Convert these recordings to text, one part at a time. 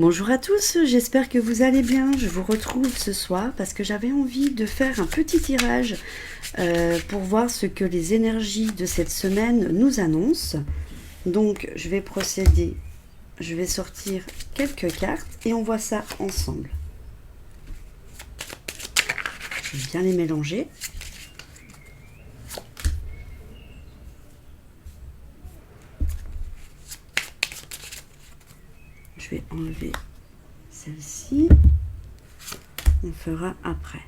Bonjour à tous, j'espère que vous allez bien. Je vous retrouve ce soir parce que j'avais envie de faire un petit tirage pour voir ce que les énergies de cette semaine nous annoncent. Donc je vais procéder, je vais sortir quelques cartes et on voit ça ensemble. Je vais bien les mélanger. Je vais enlever celle-ci. On fera après.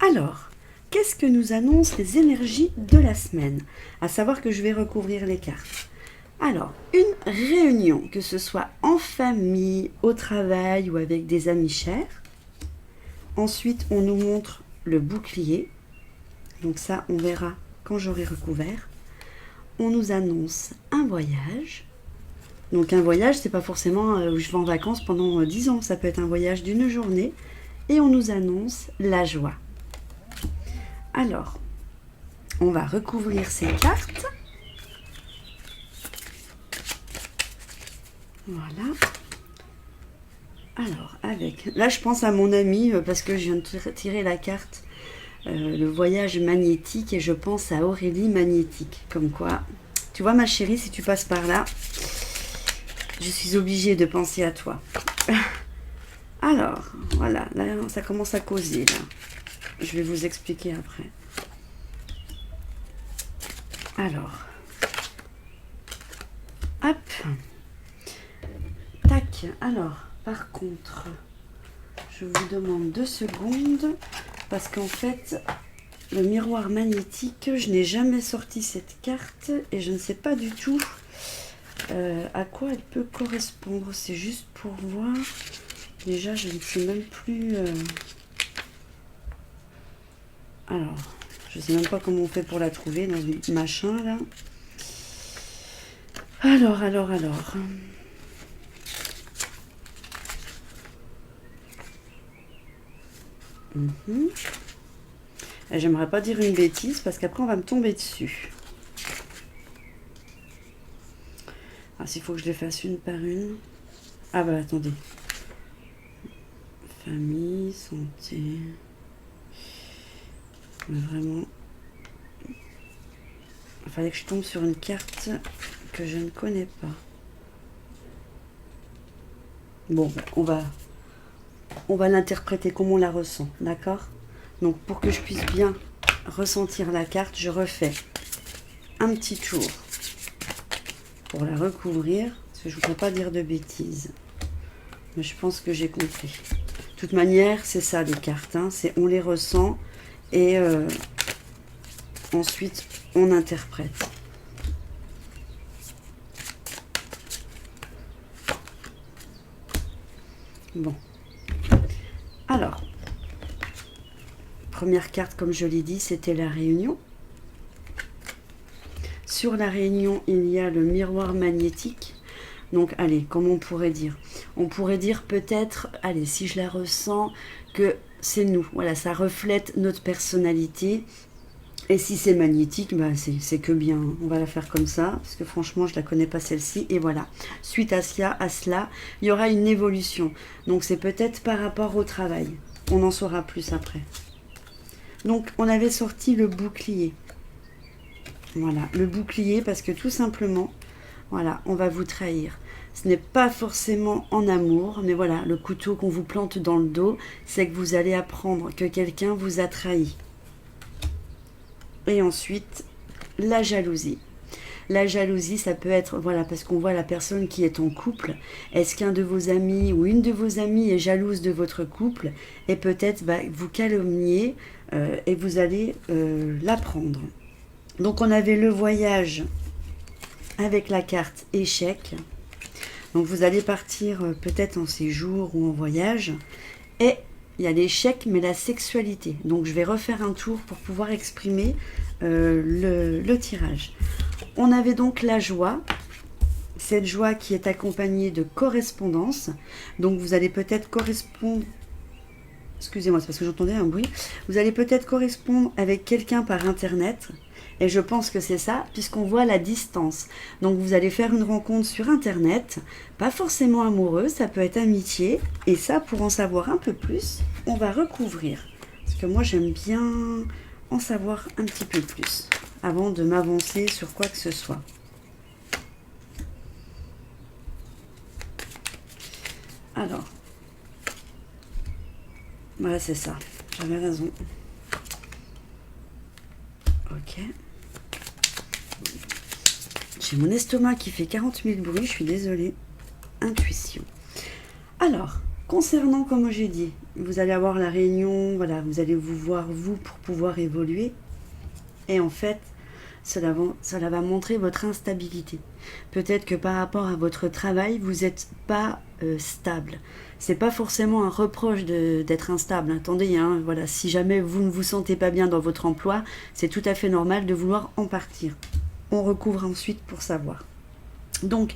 Alors, qu'est-ce que nous annoncent les énergies de la semaine? À savoir que je vais recouvrir les cartes. Alors, une réunion, que ce soit en famille, au travail ou avec des amis chers. Ensuite, on nous montre le bouclier. Donc ça, on verra quand j'aurai recouvert. On nous annonce un voyage. Donc un voyage, c'est pas forcément où je vais en vacances pendant 10 ans. Ça peut être un voyage d'une journée. Et on nous annonce la joie. Alors, on va recouvrir ces cartes. Voilà. Alors, avec... Là, je pense à mon ami parce que je viens de tirer la carte le voyage magnétique et je pense à Aurélie Magnétique. Comme quoi, tu vois ma chérie, si tu passes par là, je suis obligée de penser à toi. Alors, voilà, là, ça commence à causer, là. Je vais vous expliquer après. Alors, hop. Tac, alors, par contre, je vous demande 2 secondes, parce qu'en fait, le miroir magnétique, je n'ai jamais sorti cette carte, et je ne sais pas du tout à quoi elle peut correspondre. C'est juste pour voir. Déjà, je ne sais même plus... Alors, je ne sais même pas comment on fait pour la trouver dans une machin, là. Alors... J'aimerais pas dire une bêtise, parce qu'après, on va me tomber dessus. Ah, s'il faut que je les fasse une par une... Ah bah, attendez. Famille, santé... Mais vraiment, il fallait que je tombe sur une carte que je ne connais pas. Bon, on va l'interpréter comme on la ressent, d'accord? Donc, pour que je puisse bien ressentir la carte, je refais un petit tour pour la recouvrir, parce que je ne voudrais pas dire de bêtises. Mais je pense que j'ai compris. De toute manière, c'est ça les cartes, hein, c'est on les ressent. Et ensuite, on interprète. Bon. Alors, première carte, comme je l'ai dit, c'était la réunion. Sur la réunion, il y a le miroir magnétique. Donc, allez, comment on pourrait dire? On pourrait dire peut-être, allez, si je la ressens, que c'est nous. Voilà, ça reflète notre personnalité. Et si c'est magnétique, bah c'est que bien. On va la faire comme ça, parce que franchement, je ne la connais pas celle-ci. Et voilà, suite à cela, il y aura une évolution. Donc, c'est peut-être par rapport au travail. On en saura plus après. Donc, on avait sorti le bouclier. Voilà, le bouclier, parce que tout simplement, voilà, on va vous trahir. Ce n'est pas forcément en amour, mais voilà, le couteau qu'on vous plante dans le dos, c'est que vous allez apprendre que quelqu'un vous a trahi. Et ensuite, la jalousie. La jalousie, ça peut être, voilà, parce qu'on voit la personne qui est en couple. Est-ce qu'un de vos amis ou une de vos amies est jalouse de votre couple? Et peut-être vous calomnier et vous allez l'apprendre. Donc, on avait le voyage avec la carte échec. Donc vous allez partir peut-être en séjour ou en voyage. Et il y a l'échec, mais la sexualité. Donc je vais refaire un tour pour pouvoir exprimer le tirage. On avait donc la joie. Cette joie qui est accompagnée de correspondance. Donc vous allez peut-être correspondre... Excusez-moi, c'est parce que j'entendais un bruit. Vous allez peut-être correspondre avec quelqu'un par Internet. Et je pense que c'est ça, puisqu'on voit la distance. Donc vous allez faire une rencontre sur Internet, pas forcément amoureuse, ça peut être amitié. Et ça, pour en savoir un peu plus, on va recouvrir. Parce que moi, j'aime bien en savoir un petit peu plus, avant de m'avancer sur quoi que ce soit. Alors, voilà, c'est ça. J'avais raison. Ok. J'ai mon estomac qui fait 40 000 bruits, je suis désolée. Intuition. Alors, concernant, comme j'ai dit, vous allez avoir la réunion, voilà, vous allez vous voir, vous, pour pouvoir évoluer. Et en fait, cela va montrer votre instabilité. Peut-être que par rapport à votre travail, vous n'êtes pas stable. C'est pas forcément un reproche d'être instable. Attendez, hein, voilà, si jamais vous ne vous sentez pas bien dans votre emploi, c'est tout à fait normal de vouloir en partir. On recouvre ensuite pour savoir. Donc,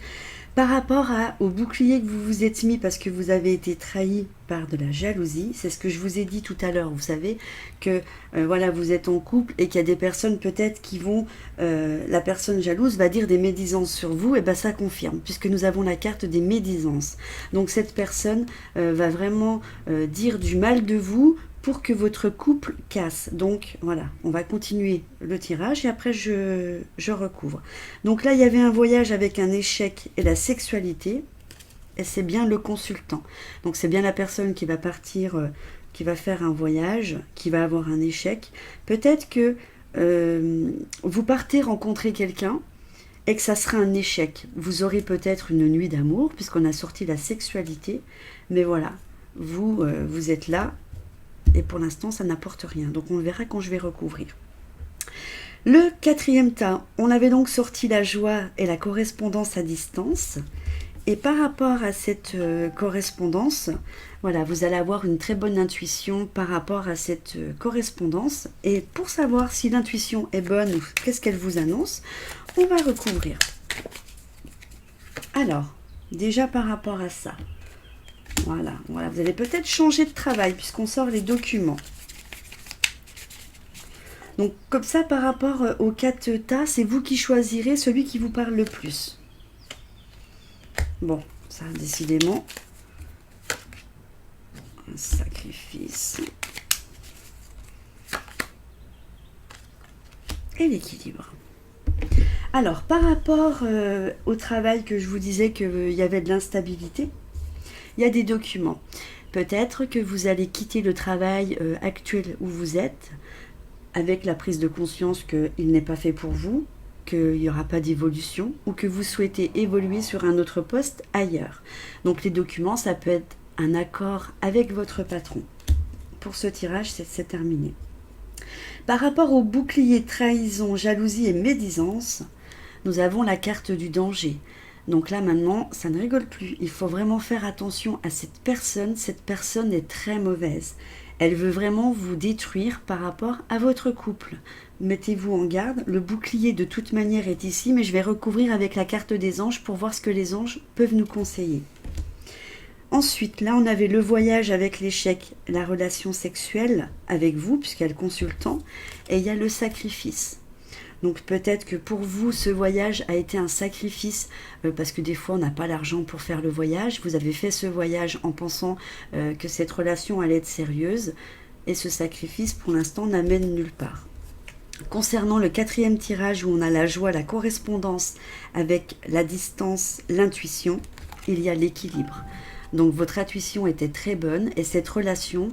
par rapport au bouclier que vous vous êtes mis parce que vous avez été trahi par de la jalousie, c'est ce que je vous ai dit tout à l'heure. Vous savez que voilà, vous êtes en couple et qu'il y a des personnes peut-être qui vont, la personne jalouse va dire des médisances sur vous, et bien ça confirme, puisque nous avons la carte des médisances. Donc cette personne va vraiment dire du mal de vous pour que votre couple casse. Donc voilà, on va continuer le tirage et après je recouvre. Donc là, il y avait un voyage avec un échec et la sexualité, et c'est bien le consultant. Donc c'est bien la personne qui va partir, qui va faire un voyage, qui va avoir un échec. Peut-être que vous partez rencontrer quelqu'un et que ça sera un échec. Vous aurez peut-être une nuit d'amour, puisqu'on a sorti la sexualité, mais voilà, vous êtes là, et pour l'instant, ça n'apporte rien. Donc on le verra quand je vais recouvrir. Le quatrième tas, on avait donc sorti la joie et la correspondance à distance. Et par rapport à cette correspondance, voilà, vous allez avoir une très bonne intuition par rapport à cette correspondance. Et pour savoir si l'intuition est bonne ou qu'est-ce qu'elle vous annonce, on va recouvrir. Alors, déjà par rapport à ça, voilà, vous allez peut-être changer de travail puisqu'on sort les documents. Donc comme ça, par rapport aux 4 tas, c'est vous qui choisirez celui qui vous parle le plus. Bon, ça décidément, un sacrifice. Et l'équilibre. Alors, par rapport au travail que je vous disais qu'il y avait de l'instabilité, il y a des documents. Peut-être que vous allez quitter le travail actuel où vous êtes avec la prise de conscience qu'il n'est pas fait pour vous, qu'il n'y aura pas d'évolution ou que vous souhaitez évoluer sur un autre poste ailleurs. Donc les documents, ça peut être un accord avec votre patron. Pour ce tirage, c'est terminé. Par rapport au bouclier trahison, jalousie et médisance, nous avons la carte du danger. Donc là maintenant, ça ne rigole plus. Il faut vraiment faire attention à cette personne. Cette personne est très mauvaise. Elle veut vraiment vous détruire par rapport à votre couple. Mettez-vous en garde. Le bouclier de toute manière est ici, mais je vais recouvrir avec la carte des anges pour voir ce que les anges peuvent nous conseiller. Ensuite, là on avait le voyage avec l'échec, la relation sexuelle avec vous, puisqu'il y a le consultant, et il y a le sacrifice. Donc peut-être que pour vous, ce voyage a été un sacrifice, parce que des fois, on n'a pas l'argent pour faire le voyage. Vous avez fait ce voyage en pensant que cette relation allait être sérieuse, et ce sacrifice, pour l'instant, n'amène nulle part. Concernant le quatrième tirage, où on a la joie, la correspondance avec la distance, l'intuition, il y a l'équilibre. Donc votre intuition était très bonne, et cette relation,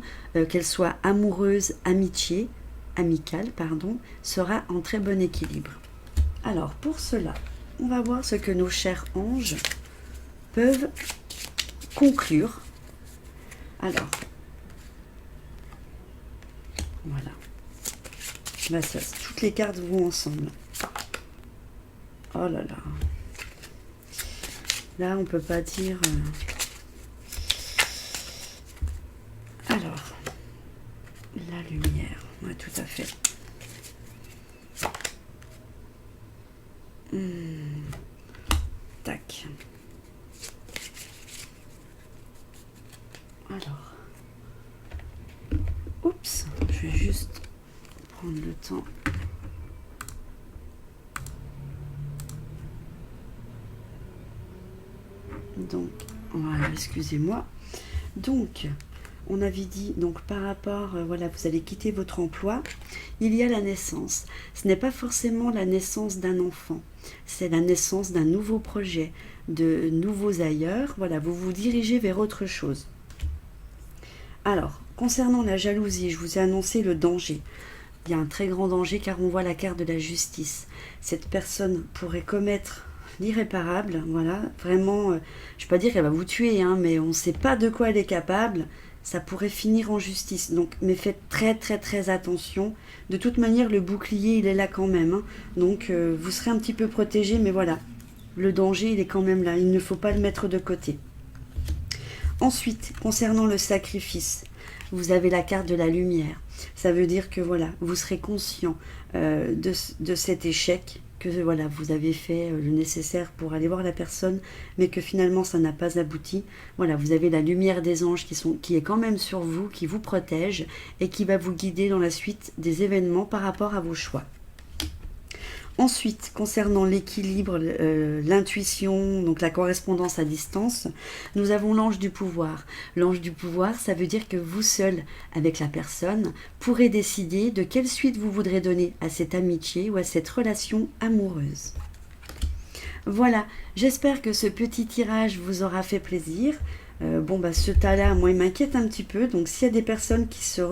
qu'elle soit amoureuse, amicale, sera en très bon équilibre. Alors pour cela, on va voir ce que nos chers anges peuvent conclure. Alors, voilà. Là, toutes les cartes vont ensemble. Oh là là. Là, on peut pas dire... Alors, la lumière, ouais, tout à fait. Tac. Alors, oups, je vais juste prendre le temps Donc, voilà, excusez-moi. Donc, on avait dit, donc par rapport, voilà, vous allez quitter votre emploi, il y a la naissance. Ce n'est pas forcément la naissance d'un enfant, c'est la naissance d'un nouveau projet, de nouveaux ailleurs. Voilà, vous vous dirigez vers autre chose. Alors, concernant la jalousie, je vous ai annoncé le danger. Il y a un très grand danger car on voit la carte de la justice. Cette personne pourrait commettre l'irréparable, voilà, vraiment, je ne vais pas dire qu'elle va vous tuer, hein, mais on ne sait pas de quoi elle est capable. Ça pourrait finir en justice. Donc, mais faites très très très attention. De toute manière, le bouclier, il est là quand même, hein. Donc, vous serez un petit peu protégé, mais voilà, le danger, il est quand même là. Il ne faut pas le mettre de côté. Ensuite, concernant le sacrifice, vous avez la carte de la lumière. Ça veut dire que voilà, vous serez conscient de cet échec, que voilà, vous avez fait le nécessaire pour aller voir la personne, mais que finalement ça n'a pas abouti. Voilà, vous avez la lumière des anges qui est quand même sur vous, qui vous protège et qui va vous guider dans la suite des événements par rapport à vos choix. Ensuite, concernant l'équilibre, l'intuition, donc la correspondance à distance, nous avons l'ange du pouvoir. L'ange du pouvoir, ça veut dire que vous seul, avec la personne, pourrez décider de quelle suite vous voudrez donner à cette amitié ou à cette relation amoureuse. Voilà, j'espère que ce petit tirage vous aura fait plaisir. Ce tas-là, moi, il m'inquiète un petit peu. Donc, s'il y a des personnes qui se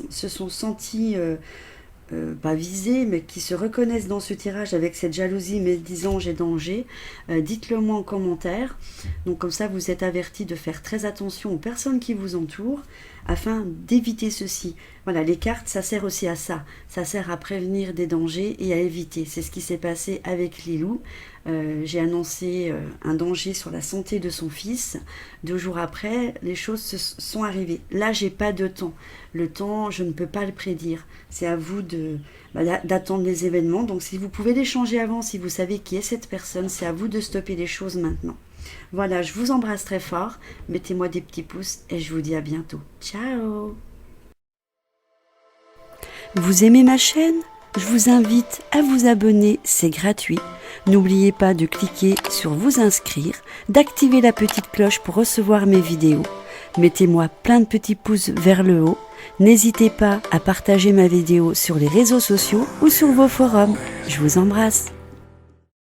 sont senties... pas visés, mais qui se reconnaissent dans ce tirage avec cette jalousie, médisance et danger, dites-le moi en commentaire. Donc comme ça, vous êtes avertis de faire très attention aux personnes qui vous entourent afin d'éviter ceci. Voilà, les cartes, ça sert aussi à ça. Ça sert à prévenir des dangers et à éviter. C'est ce qui s'est passé avec Lilou. J'ai annoncé un danger sur la santé de son fils. 2 jours après, les choses sont arrivées. Là, j'ai pas de temps. Le temps, je ne peux pas le prédire. C'est à vous d'attendre les événements. Donc, si vous pouvez les changer avant, si vous savez qui est cette personne, c'est à vous de stopper les choses maintenant. Voilà, je vous embrasse très fort. Mettez-moi des petits pouces et je vous dis à bientôt. Ciao! Vous aimez ma chaîne? Je vous invite à vous abonner, c'est gratuit. N'oubliez pas de cliquer sur vous inscrire, d'activer la petite cloche pour recevoir mes vidéos. Mettez-moi plein de petits pouces vers le haut. N'hésitez pas à partager ma vidéo sur les réseaux sociaux ou sur vos forums. Je vous embrasse.